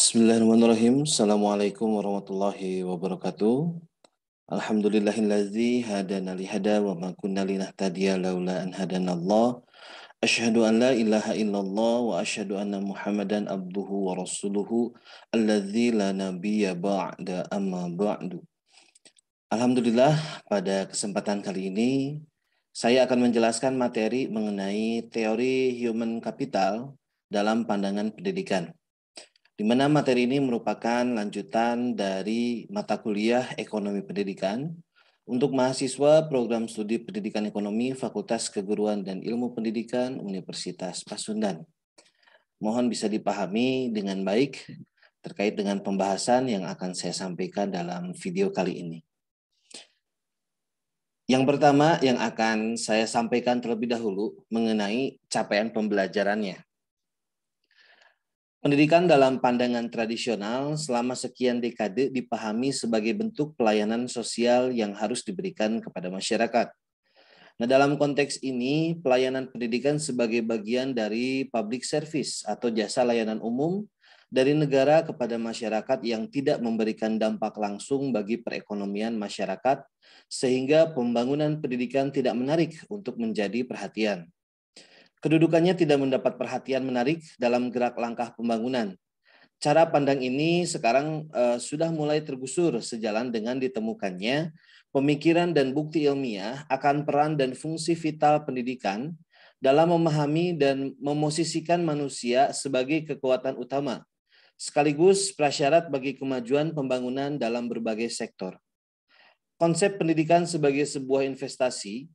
Bismillahirrahmanirrahim. Assalamualaikum warahmatullahi wabarakatuh. Alhamdulillahilladzi hadana lihada wa ma kunna linahtadiya laula an hadanallah. Asyhadu an la ilaha illallah wa asyhadu anna Muhammadan abduhu wa rasuluhu alladzi la nabiyya ba'da amma ba'du. Alhamdulillah, pada kesempatan kali ini saya akan menjelaskan materi mengenai teori human capital dalam pandangan pendidikan, di mana materi ini merupakan lanjutan dari mata kuliah Ekonomi Pendidikan untuk mahasiswa program studi Pendidikan Ekonomi Fakultas Keguruan dan Ilmu Pendidikan Universitas Pasundan. Mohon bisa dipahami dengan baik terkait dengan pembahasan yang akan saya sampaikan dalam video kali ini. Yang pertama yang akan saya sampaikan terlebih dahulu mengenai capaian pembelajarannya. Pendidikan dalam pandangan tradisional selama sekian dekade dipahami sebagai bentuk pelayanan sosial yang harus diberikan kepada masyarakat. Nah, dalam konteks ini, pelayanan pendidikan sebagai bagian dari public service atau jasa layanan umum dari negara kepada masyarakat yang tidak memberikan dampak langsung bagi perekonomian masyarakat, sehingga pembangunan pendidikan tidak menarik untuk menjadi perhatian. Kedudukannya tidak mendapat perhatian menarik dalam gerak langkah pembangunan. Cara pandang ini sekarang sudah mulai tergusur sejalan dengan ditemukannya pemikiran dan bukti ilmiah akan peran dan fungsi vital pendidikan dalam memahami dan memosisikan manusia sebagai kekuatan utama, sekaligus prasyarat bagi kemajuan pembangunan dalam berbagai sektor. Konsep pendidikan sebagai sebuah investasi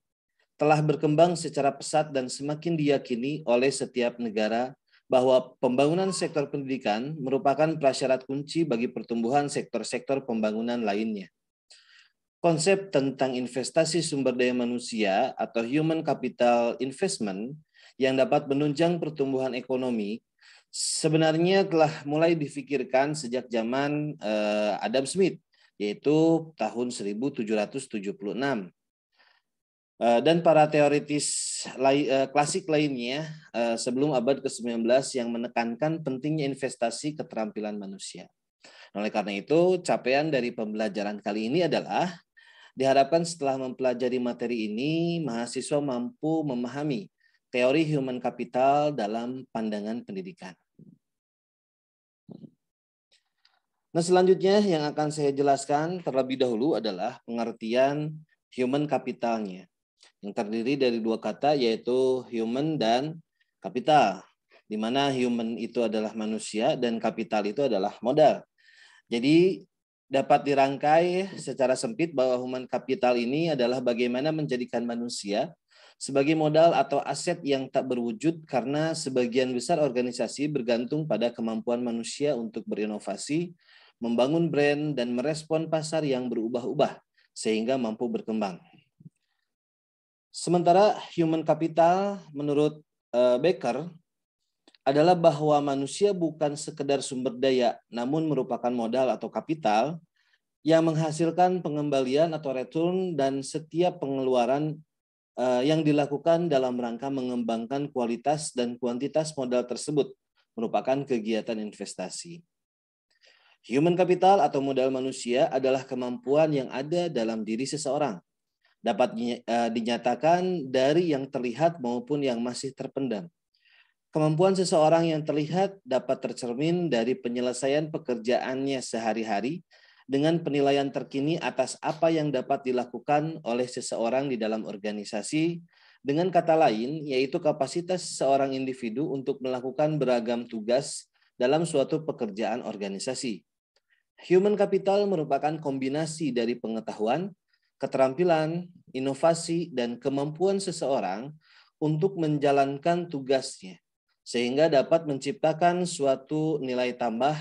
telah berkembang secara pesat dan semakin diyakini oleh setiap negara bahwa pembangunan sektor pendidikan merupakan prasyarat kunci bagi pertumbuhan sektor-sektor pembangunan lainnya. Konsep tentang investasi sumber daya manusia atau human capital investment yang dapat menunjang pertumbuhan ekonomi sebenarnya telah mulai difikirkan sejak zaman Adam Smith, yaitu tahun 1776. Dan para teoritis klasik lainnya sebelum abad ke-19 yang menekankan pentingnya investasi keterampilan manusia. Oleh karena itu, capaian dari pembelajaran kali ini adalah diharapkan setelah mempelajari materi ini, mahasiswa mampu memahami teori human capital dalam pandangan pendidikan. Nah, selanjutnya yang akan saya jelaskan terlebih dahulu adalah pengertian human capitalnya, yang terdiri dari dua kata, yaitu human dan kapital, di mana human itu adalah manusia dan kapital itu adalah modal. Jadi dapat dirangkai secara sempit bahwa human capital ini adalah bagaimana menjadikan manusia sebagai modal atau aset yang tak berwujud, karena sebagian besar organisasi bergantung pada kemampuan manusia untuk berinovasi, membangun brand, dan merespon pasar yang berubah-ubah sehingga mampu berkembang. Sementara human capital menurut Becker adalah bahwa manusia bukan sekedar sumber daya, namun merupakan modal atau kapital yang menghasilkan pengembalian atau return, dan setiap pengeluaran yang dilakukan dalam rangka mengembangkan kualitas dan kuantitas modal tersebut merupakan kegiatan investasi. Human capital atau modal manusia adalah kemampuan yang ada dalam diri seseorang, dapat dinyatakan dari yang terlihat maupun yang masih terpendam. Kemampuan seseorang yang terlihat dapat tercermin dari penyelesaian pekerjaannya sehari-hari dengan penilaian terkini atas apa yang dapat dilakukan oleh seseorang di dalam organisasi. Dengan kata lain, yaitu kapasitas seorang individu untuk melakukan beragam tugas dalam suatu pekerjaan organisasi. Human capital merupakan kombinasi dari pengetahuan, keterampilan, inovasi, dan kemampuan seseorang untuk menjalankan tugasnya, sehingga dapat menciptakan suatu nilai tambah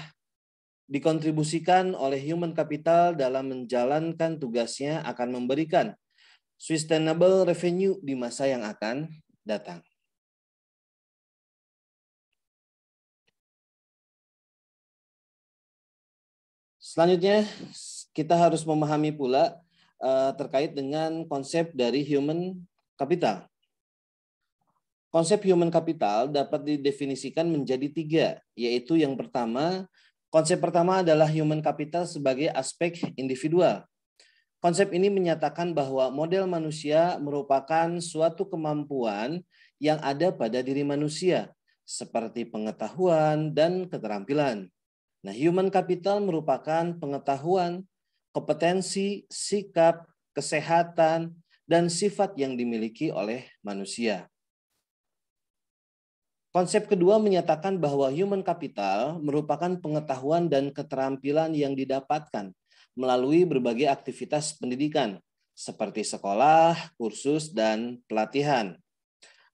dikontribusikan oleh human capital dalam menjalankan tugasnya akan memberikan sustainable revenue di masa yang akan datang. Selanjutnya, kita harus memahami pula terkait dengan konsep dari human capital. Konsep human capital dapat didefinisikan menjadi tiga, yaitu yang pertama, Konsep pertama adalah human capital sebagai aspek individual. Konsep ini menyatakan bahwa model manusia merupakan suatu kemampuan yang ada pada diri manusia, seperti pengetahuan dan keterampilan. Nah, human capital merupakan pengetahuan, kompetensi, sikap, kesehatan, dan sifat yang dimiliki oleh manusia. Konsep kedua menyatakan bahwa human capital merupakan pengetahuan dan keterampilan yang didapatkan melalui berbagai aktivitas pendidikan, seperti sekolah, kursus, dan pelatihan.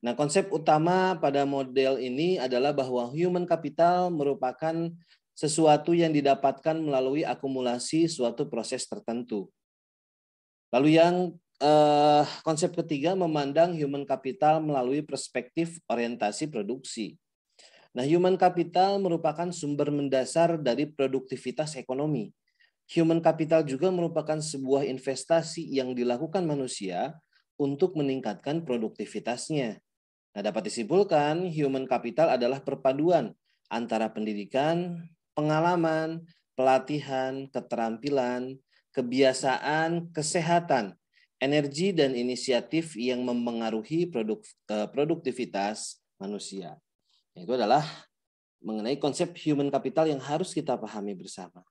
Nah, konsep utama pada model ini adalah bahwa human capital merupakan sesuatu yang didapatkan melalui akumulasi suatu proses tertentu. Lalu yang konsep ketiga memandang human capital melalui perspektif orientasi produksi. Nah, human capital merupakan sumber mendasar dari produktivitas ekonomi. Human capital juga merupakan sebuah investasi yang dilakukan manusia untuk meningkatkan produktivitasnya. Nah, dapat disimpulkan, human capital adalah perpaduan antara pendidikan, pengalaman, pelatihan, keterampilan, kebiasaan, kesehatan, energi, dan inisiatif yang memengaruhi produktivitas manusia. Itu adalah mengenai konsep human capital yang harus kita pahami bersama.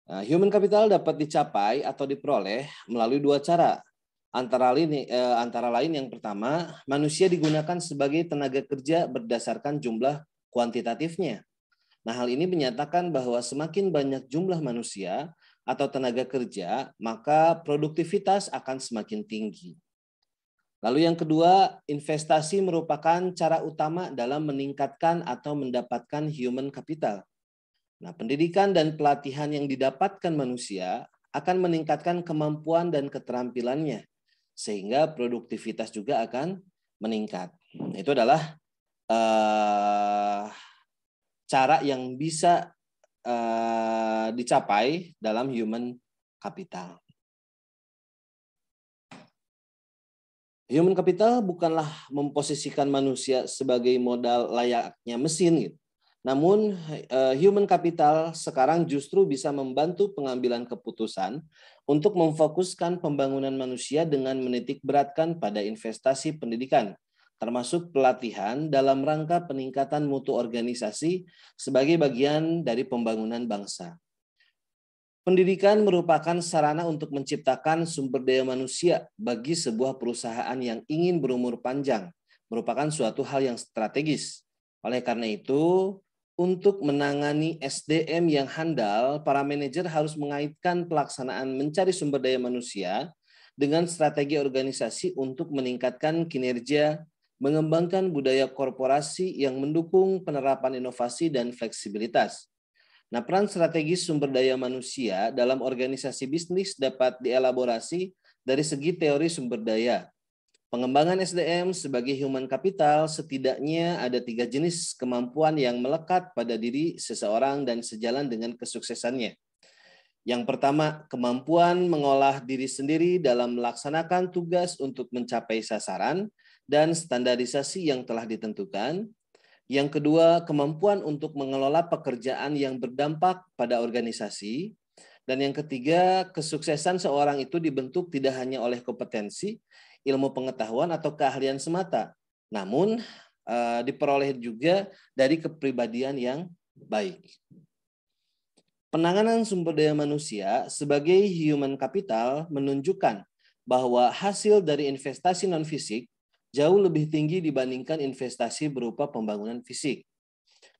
Nah, human capital dapat dicapai atau diperoleh melalui dua cara. Antara lain yang pertama, manusia digunakan sebagai tenaga kerja berdasarkan jumlah kuantitatifnya. Nah, hal ini menyatakan bahwa semakin banyak jumlah manusia atau tenaga kerja, maka produktivitas akan semakin tinggi. Lalu yang kedua, investasi merupakan cara utama dalam meningkatkan atau mendapatkan human capital. Nah, pendidikan dan pelatihan yang didapatkan manusia akan meningkatkan kemampuan dan keterampilannya, sehingga produktivitas juga akan meningkat. Itu adalah cara yang bisa dicapai dalam human capital. Human capital bukanlah memposisikan manusia sebagai modal layaknya mesin, gitu. Namun human capital sekarang justru bisa membantu pengambilan keputusan untuk memfokuskan pembangunan manusia dengan menitik beratkan pada investasi pendidikan, termasuk pelatihan dalam rangka peningkatan mutu organisasi sebagai bagian dari pembangunan bangsa. Pendidikan merupakan sarana untuk menciptakan sumber daya manusia bagi sebuah perusahaan yang ingin berumur panjang, merupakan suatu hal yang strategis. Oleh karena itu, untuk menangani SDM yang handal, para manajer harus mengaitkan pelaksanaan mencari sumber daya manusia dengan strategi organisasi untuk meningkatkan kinerja, mengembangkan budaya korporasi yang mendukung penerapan inovasi dan fleksibilitas. Nah, peran strategis sumber daya manusia dalam organisasi bisnis dapat dielaborasi dari segi teori sumber daya. Pengembangan SDM sebagai human capital setidaknya ada 3 jenis kemampuan yang melekat pada diri seseorang dan sejalan dengan kesuksesannya. Yang pertama, kemampuan mengolah diri sendiri dalam melaksanakan tugas untuk mencapai sasaran dan standarisasi yang telah ditentukan. Yang kedua, kemampuan untuk mengelola pekerjaan yang berdampak pada organisasi. Dan yang ketiga, kesuksesan seorang itu dibentuk tidak hanya oleh kompetensi, ilmu pengetahuan atau keahlian semata, namun diperoleh juga dari kepribadian yang baik. Penanganan sumber daya manusia sebagai human capital menunjukkan bahwa hasil dari investasi non-fisik jauh lebih tinggi dibandingkan investasi berupa pembangunan fisik.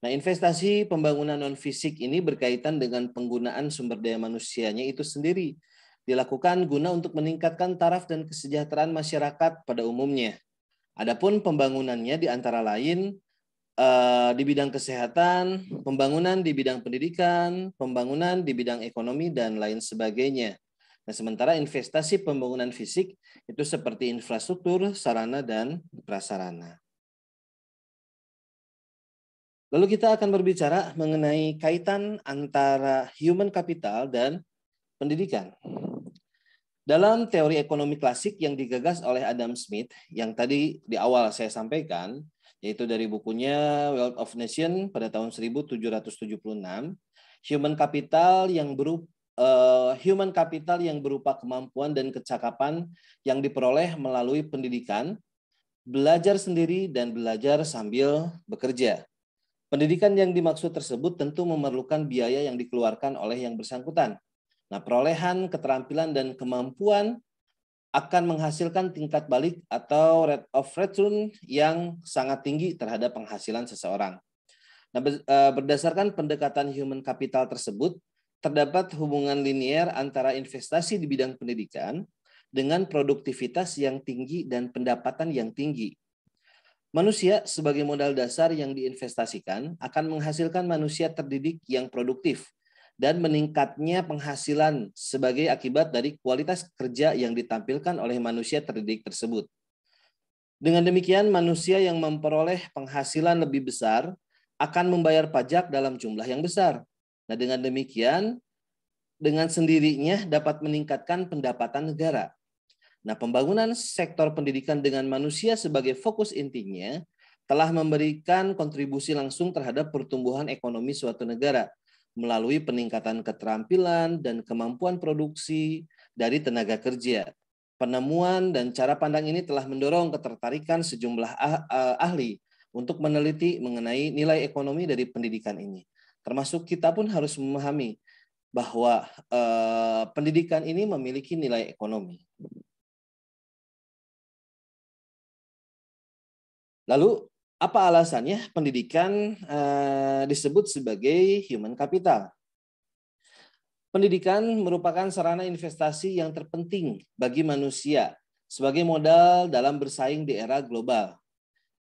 Nah, investasi pembangunan non-fisik ini berkaitan dengan penggunaan sumber daya manusianya itu sendiri, dilakukan guna untuk meningkatkan taraf dan kesejahteraan masyarakat pada umumnya. Adapun pembangunannya di antara lain di bidang kesehatan, pembangunan di bidang pendidikan, pembangunan di bidang ekonomi, dan lain sebagainya. Nah, sementara investasi pembangunan fisik itu seperti infrastruktur, sarana, dan prasarana. Lalu kita akan berbicara mengenai kaitan antara human capital dan pendidikan. Dalam teori ekonomi klasik yang digagas oleh Adam Smith, yang tadi di awal saya sampaikan, yaitu dari bukunya Wealth of Nation pada tahun 1776, human capital yang berupa kemampuan dan kecakapan yang diperoleh melalui pendidikan, belajar sendiri dan belajar sambil bekerja. Pendidikan yang dimaksud tersebut tentu memerlukan biaya yang dikeluarkan oleh yang bersangkutan. Nah, perolehan keterampilan dan kemampuan akan menghasilkan tingkat balik atau rate of return yang sangat tinggi terhadap penghasilan seseorang. Nah, berdasarkan pendekatan human capital tersebut, terdapat hubungan linear antara investasi di bidang pendidikan dengan produktivitas yang tinggi dan pendapatan yang tinggi. Manusia sebagai modal dasar yang diinvestasikan akan menghasilkan manusia terdidik yang produktif dan meningkatnya penghasilan sebagai akibat dari kualitas kerja yang ditampilkan oleh manusia terdidik tersebut. Dengan demikian, manusia yang memperoleh penghasilan lebih besar akan membayar pajak dalam jumlah yang besar. Nah, dengan demikian, dengan sendirinya dapat meningkatkan pendapatan negara. Nah, pembangunan sektor pendidikan dengan manusia sebagai fokus intinya telah memberikan kontribusi langsung terhadap pertumbuhan ekonomi suatu negara melalui peningkatan keterampilan dan kemampuan produksi dari tenaga kerja. Penemuan dan cara pandang ini telah mendorong ketertarikan sejumlah ahli untuk meneliti mengenai nilai ekonomi dari pendidikan ini. Termasuk kita pun harus memahami bahwa pendidikan ini memiliki nilai ekonomi. Lalu, apa alasannya pendidikan disebut sebagai human capital? Pendidikan merupakan sarana investasi yang terpenting bagi manusia sebagai modal dalam bersaing di era global.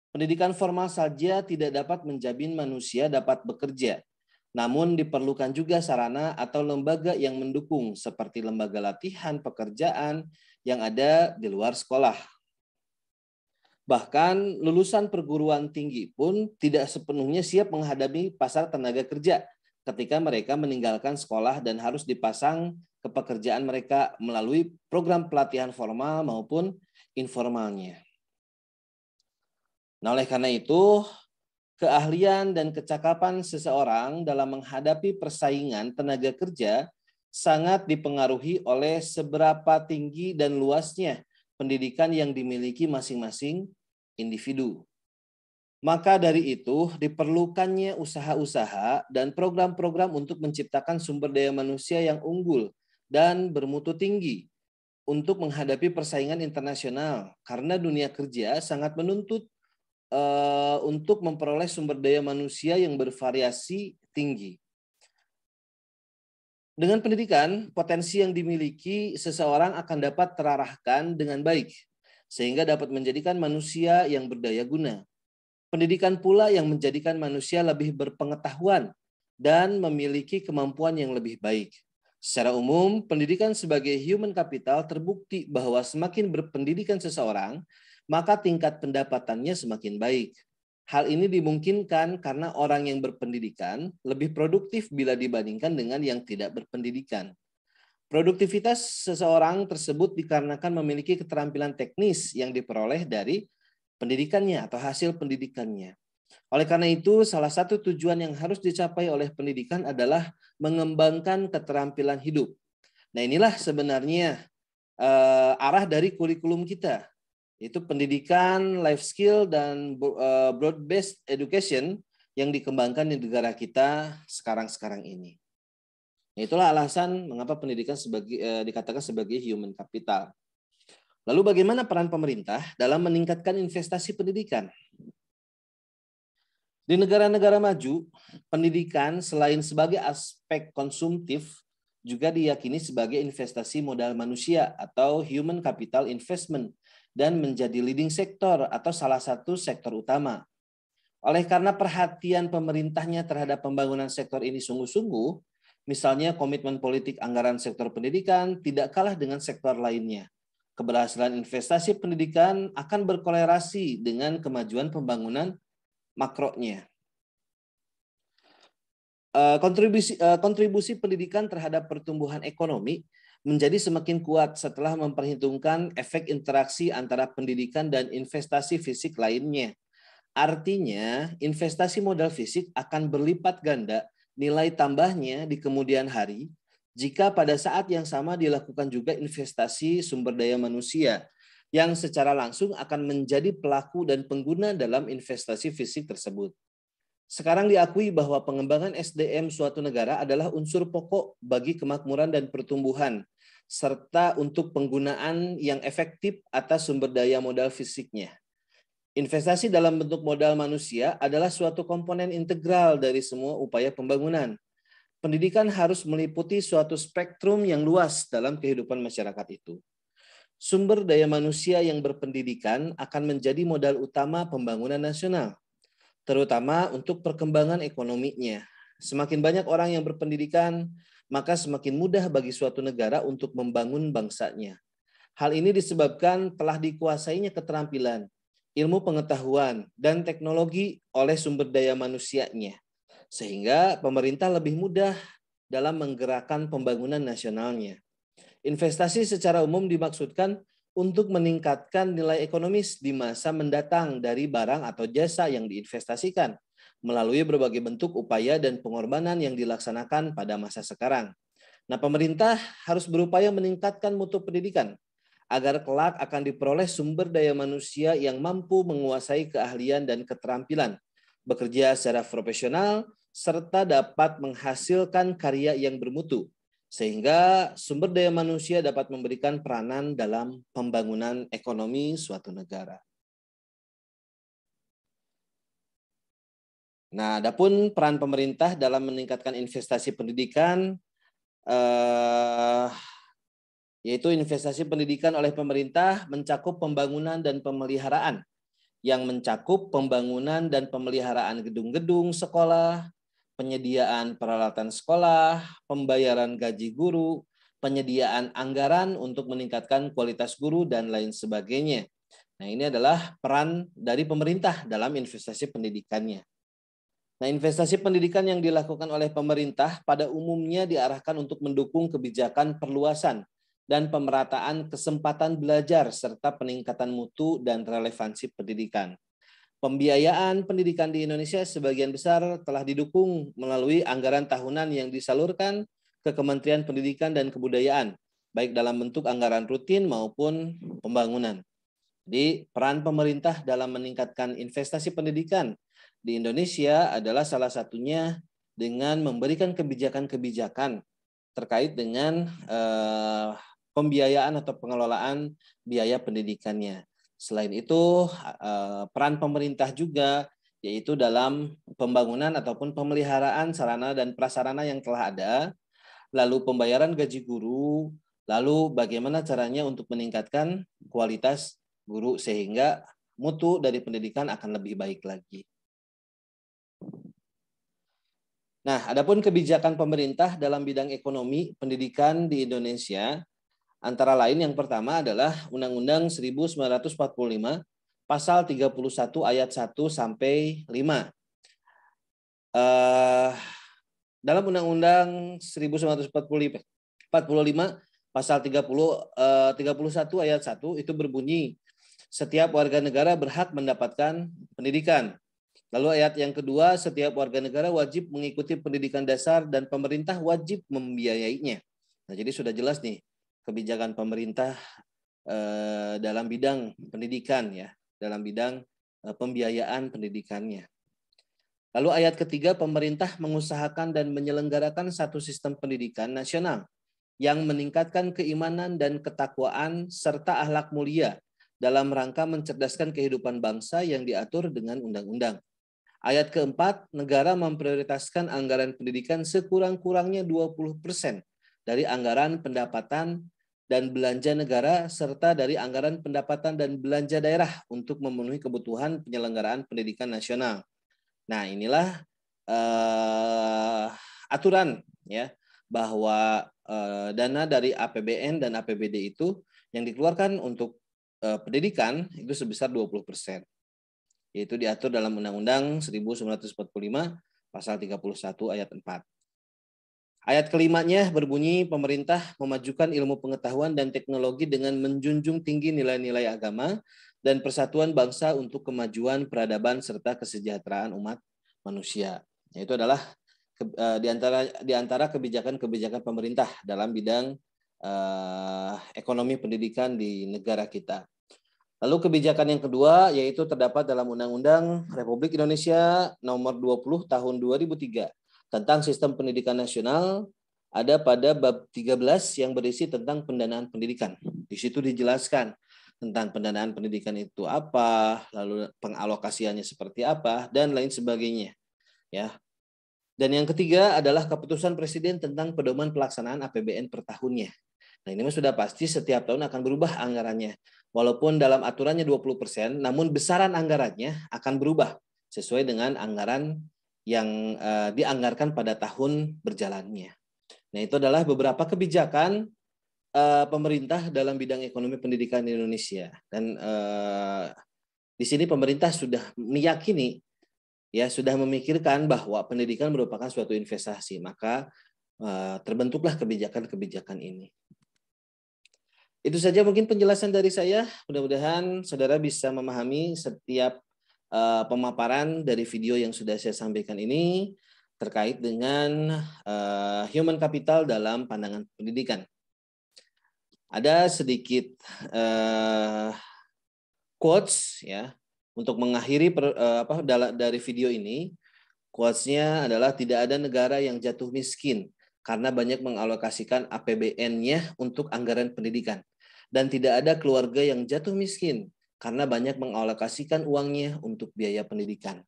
Pendidikan formal saja tidak dapat menjamin manusia dapat bekerja, namun diperlukan juga sarana atau lembaga yang mendukung seperti lembaga latihan pekerjaan yang ada di luar sekolah. Bahkan lulusan perguruan tinggi pun tidak sepenuhnya siap menghadapi pasar tenaga kerja ketika mereka meninggalkan sekolah dan harus dipasang ke pekerjaan mereka melalui program pelatihan formal maupun informalnya. Nah, oleh karena itu, keahlian dan kecakapan seseorang dalam menghadapi persaingan tenaga kerja sangat dipengaruhi oleh seberapa tinggi dan luasnya pendidikan yang dimiliki masing-masing individu. Maka dari itu diperlukannya usaha-usaha dan program-program untuk menciptakan sumber daya manusia yang unggul dan bermutu tinggi untuk menghadapi persaingan internasional karena dunia kerja sangat menuntut untuk memperoleh sumber daya manusia yang bervariasi tinggi. Dengan pendidikan, potensi yang dimiliki seseorang akan dapat terarahkan dengan baik, sehingga dapat menjadikan manusia yang berdaya guna. Pendidikan pula yang menjadikan manusia lebih berpengetahuan dan memiliki kemampuan yang lebih baik. Secara umum, pendidikan sebagai human capital terbukti bahwa semakin berpendidikan seseorang, maka tingkat pendapatannya semakin baik. Hal ini dimungkinkan karena orang yang berpendidikan lebih produktif bila dibandingkan dengan yang tidak berpendidikan. Produktivitas seseorang tersebut dikarenakan memiliki keterampilan teknis yang diperoleh dari pendidikannya atau hasil pendidikannya. Oleh karena itu, salah satu tujuan yang harus dicapai oleh pendidikan adalah mengembangkan keterampilan hidup. Nah, inilah sebenarnya arah dari kurikulum kita, yaitu pendidikan, life skill, dan broad-based education yang dikembangkan di negara kita sekarang ini. Itulah alasan mengapa pendidikan dikatakan sebagai human capital. Lalu bagaimana peran pemerintah dalam meningkatkan investasi pendidikan? Di negara-negara maju, pendidikan selain sebagai aspek konsumtif juga diyakini sebagai investasi modal manusia atau human capital investment dan menjadi leading sektor atau salah satu sektor utama. Oleh karena perhatian pemerintahnya terhadap pembangunan sektor ini sungguh-sungguh, misalnya komitmen politik anggaran sektor pendidikan tidak kalah dengan sektor lainnya. Keberhasilan investasi pendidikan akan berkolerasi dengan kemajuan pembangunan makronya. Kontribusi pendidikan terhadap pertumbuhan ekonomi menjadi semakin kuat setelah memperhitungkan efek interaksi antara pendidikan dan investasi fisik lainnya. Artinya, investasi modal fisik akan berlipat ganda nilai tambahnya di kemudian hari jika pada saat yang sama dilakukan juga investasi sumber daya manusia yang secara langsung akan menjadi pelaku dan pengguna dalam investasi fisik tersebut. Sekarang diakui bahwa pengembangan SDM suatu negara adalah unsur pokok bagi kemakmuran dan pertumbuhan, serta untuk penggunaan yang efektif atas sumber daya modal fisiknya. Investasi dalam bentuk modal manusia adalah suatu komponen integral dari semua upaya pembangunan. Pendidikan harus meliputi suatu spektrum yang luas dalam kehidupan masyarakat itu. Sumber daya manusia yang berpendidikan akan menjadi modal utama pembangunan nasional, terutama untuk perkembangan ekonominya. Semakin banyak orang yang berpendidikan, maka semakin mudah bagi suatu negara untuk membangun bangsanya. Hal ini disebabkan telah dikuasainya keterampilan, ilmu pengetahuan, dan teknologi oleh sumber daya manusianya, sehingga pemerintah lebih mudah dalam menggerakkan pembangunan nasionalnya. Investasi secara umum dimaksudkan untuk meningkatkan nilai ekonomis di masa mendatang dari barang atau jasa yang diinvestasikan melalui berbagai bentuk upaya dan pengorbanan yang dilaksanakan pada masa sekarang. Nah, pemerintah harus berupaya meningkatkan mutu pendidikan agar kelak akan diperoleh sumber daya manusia yang mampu menguasai keahlian dan keterampilan, bekerja secara profesional, serta dapat menghasilkan karya yang bermutu, sehingga sumber daya manusia dapat memberikan peranan dalam pembangunan ekonomi suatu negara. Nah, adapun peran pemerintah dalam meningkatkan investasi pendidikan, yaitu investasi pendidikan oleh pemerintah mencakup pembangunan dan pemeliharaan, yang mencakup pembangunan dan pemeliharaan gedung-gedung sekolah, penyediaan peralatan sekolah, pembayaran gaji guru, penyediaan anggaran untuk meningkatkan kualitas guru, dan lain sebagainya. Nah, ini adalah peran dari pemerintah dalam investasi pendidikannya. Nah, investasi pendidikan yang dilakukan oleh pemerintah pada umumnya diarahkan untuk mendukung kebijakan perluasan dan pemerataan kesempatan belajar serta peningkatan mutu dan relevansi pendidikan. Pembiayaan pendidikan di Indonesia sebagian besar telah didukung melalui anggaran tahunan yang disalurkan ke Kementerian Pendidikan dan Kebudayaan, baik dalam bentuk anggaran rutin maupun pembangunan. Jadi, peran pemerintah dalam meningkatkan investasi pendidikan di Indonesia adalah salah satunya dengan memberikan kebijakan-kebijakan terkait dengan pembiayaan atau pengelolaan biaya pendidikannya. Selain itu, peran pemerintah juga yaitu dalam pembangunan ataupun pemeliharaan sarana dan prasarana yang telah ada, lalu pembayaran gaji guru, lalu bagaimana caranya untuk meningkatkan kualitas guru sehingga mutu dari pendidikan akan lebih baik lagi. Nah, adapun kebijakan pemerintah dalam bidang ekonomi pendidikan di Indonesia, antara lain yang pertama adalah Undang-Undang 1945 pasal 31 ayat 1 sampai 5. Dalam Undang-Undang 1945 pasal 31 ayat 1 itu berbunyi, setiap warga negara berhak mendapatkan pendidikan. Lalu ayat yang kedua, setiap warga negara wajib mengikuti pendidikan dasar dan pemerintah wajib membiayainya. Nah, jadi sudah jelas nih kebijakan pemerintah dalam bidang pendidikan ya, dalam bidang pembiayaan pendidikannya. Lalu ayat ketiga, pemerintah mengusahakan dan menyelenggarakan satu sistem pendidikan nasional yang meningkatkan keimanan dan ketakwaan serta akhlak mulia dalam rangka mencerdaskan kehidupan bangsa yang diatur dengan undang-undang. Ayat keempat, negara memprioritaskan anggaran pendidikan sekurang-kurangnya 20% dari anggaran pendapatan dan belanja negara serta dari anggaran pendapatan dan belanja daerah untuk memenuhi kebutuhan penyelenggaraan pendidikan nasional. Nah, inilah aturan ya bahwa dana dari APBN dan APBD itu yang dikeluarkan untuk pendidikan itu sebesar 20%. Yaitu diatur dalam Undang-Undang 1945 pasal 31 ayat 4. Ayat kelimanya berbunyi, pemerintah memajukan ilmu pengetahuan dan teknologi dengan menjunjung tinggi nilai-nilai agama dan persatuan bangsa untuk kemajuan peradaban serta kesejahteraan umat manusia. Itu adalah di antara kebijakan-kebijakan pemerintah dalam bidang ekonomi pendidikan di negara kita. Lalu kebijakan yang kedua yaitu terdapat dalam Undang-Undang Republik Indonesia Nomor 20 Tahun 2003 tentang Sistem Pendidikan Nasional, ada pada bab 13 yang berisi tentang pendanaan pendidikan. Di situ dijelaskan tentang pendanaan pendidikan itu apa, lalu pengalokasiannya seperti apa, dan lain sebagainya. Ya. Dan yang ketiga adalah keputusan Presiden tentang pedoman pelaksanaan APBN per tahunnya. Nah, ini sudah pasti setiap tahun akan berubah anggarannya. Walaupun dalam aturannya 20%, namun besaran anggarannya akan berubah sesuai dengan anggaran yang dianggarkan pada tahun berjalannya. Nah, itu adalah beberapa kebijakan pemerintah dalam bidang ekonomi pendidikan di Indonesia. Dan di sini pemerintah sudah meyakini, ya sudah memikirkan bahwa pendidikan merupakan suatu investasi. Maka terbentuklah kebijakan-kebijakan ini. Itu saja mungkin penjelasan dari saya. Mudah-mudahan saudara bisa memahami setiap pemaparan dari video yang sudah saya sampaikan ini terkait dengan human capital dalam pandangan pendidikan. Ada sedikit quotes ya untuk mengakhiri dari video ini. Quotes-nya adalah tidak ada negara yang jatuh miskin karena banyak mengalokasikan APBN-nya untuk anggaran pendidikan. Dan tidak ada keluarga yang jatuh miskin karena banyak mengalokasikan uangnya untuk biaya pendidikan.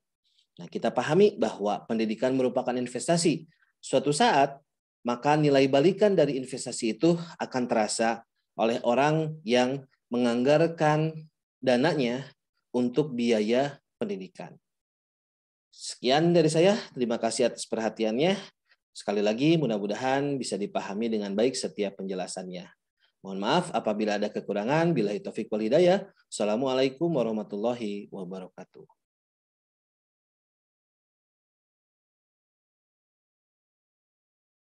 Nah, kita pahami bahwa pendidikan merupakan investasi. Suatu saat, maka nilai balikan dari investasi itu akan terasa oleh orang yang menganggarkan dananya untuk biaya pendidikan. Sekian dari saya. Terima kasih atas perhatiannya. Sekali lagi, mudah-mudahan bisa dipahami dengan baik setiap penjelasannya. Mohon maaf apabila ada kekurangan. Billahi taufiq wal hidayah. Assalamualaikum warahmatullahi wabarakatuh.